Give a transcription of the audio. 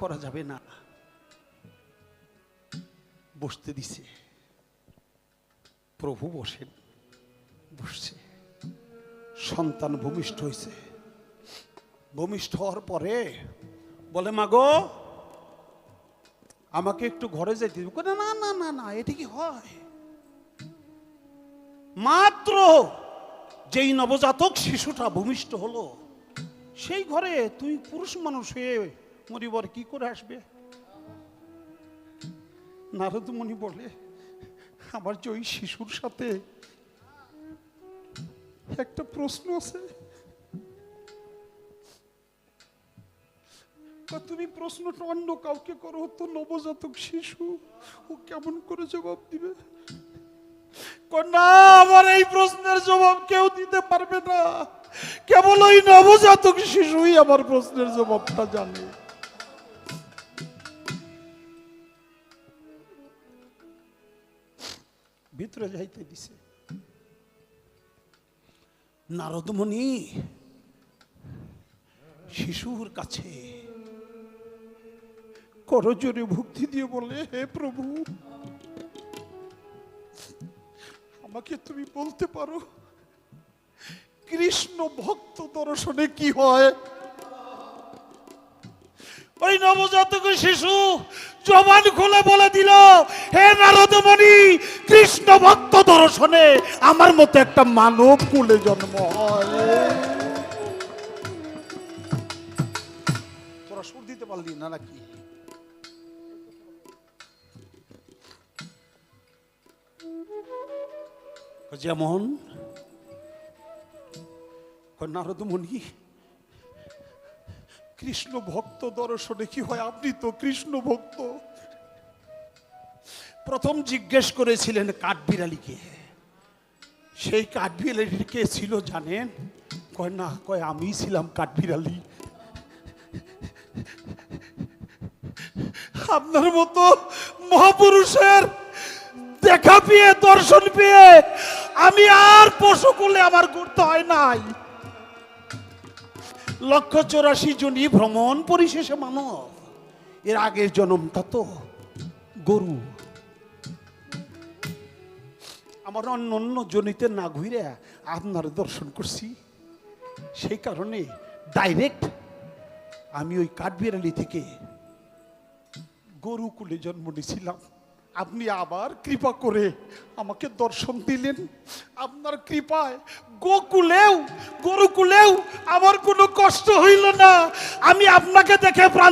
করা যাবে না। বসতে দিছে, প্রভু বসেন। বসছে, সন্তান ভূমিষ্ঠ হয়েছে। ভূমিষ্ঠ হওয়ার পরে বলে, মা গো আমাকে একটু ঘরে যেতে দিবে। না না না না, এটা কি হয়? মাত্র যেই নবজাতক শিশুটা ভূমিষ্ঠ হলো, সেই ঘরে তুই পুরুষ মানুষ হয়ে মরিবার কি করে আসবে? নারদ মুনি বলে, আমার যে ওই শিশুর সাথে একটা প্রশ্ন আছে, তুমি প্রশ্নটা অন্য কাউকে করো, তো নবজাতক শিশু ও কেমন করে জবাব দিবে? না, আমার এই প্রশ্নের জবাব কেউ দিতে পারবে না, কেবল ওই নবজাতক শিশুই আমার প্রশ্নের জবাবটা জানে। ভিতরে যাইতে দিছে। নারদ মুনি শিশুর কাছে করজোরে ভক্তি দিয়ে বলে, হে প্রভু, আমাকে তুমি বলতে পারো কৃষ্ণ ভক্ত দর্শনে কি হয়? ওই নবজাতক শিশু জবান খুলে বলে দিল, হে নারদ মুনি, কৃষ্ণ ভক্ত দর্শনে আমার মতো একটা মানব কুলে জন্ম হয়। তোরা সুর দিতে পারলি না নাকি? যেমন নারদ মুনি, কৃষ্ণ ভক্ত দর্শনে কি হয়? আপনি তো কৃষ্ণ ভক্ত। প্রথম জিজ্ঞেস করেছিলেন কাঠবিড়ালিকে। সেই কাঠবিড়ালি কে ছিল জানেন? কয় না, কয় আমি ছিলাম কাঠবিড়ালি। আপনার মতো মহাপুরুষের দেখা পেয়ে, দর্শন পেয়ে আমি আর পশুকুলে আমার ঘুরতে হয় নাই। 184 জনই ভ্রমণ পরিশেষে মানব। এর আগের জন্মটা তো গরু। আমার অন্য জনিতে না ঘুরে আপনার দর্শন করছি, সেই কারণে ডাইরেক্ট আমি ওই কাঠবিড়ালি থেকে গরু কুলে জন্ম নিয়েছিলাম। আপনি আবার কৃপা করে আমাকে দর্শন দিলেন। আপনার কৃপায় গোকুলেও গরুকুলেও আমার কোনো কষ্ট হইল না। আমি আপনাকে দেখে প্রাণ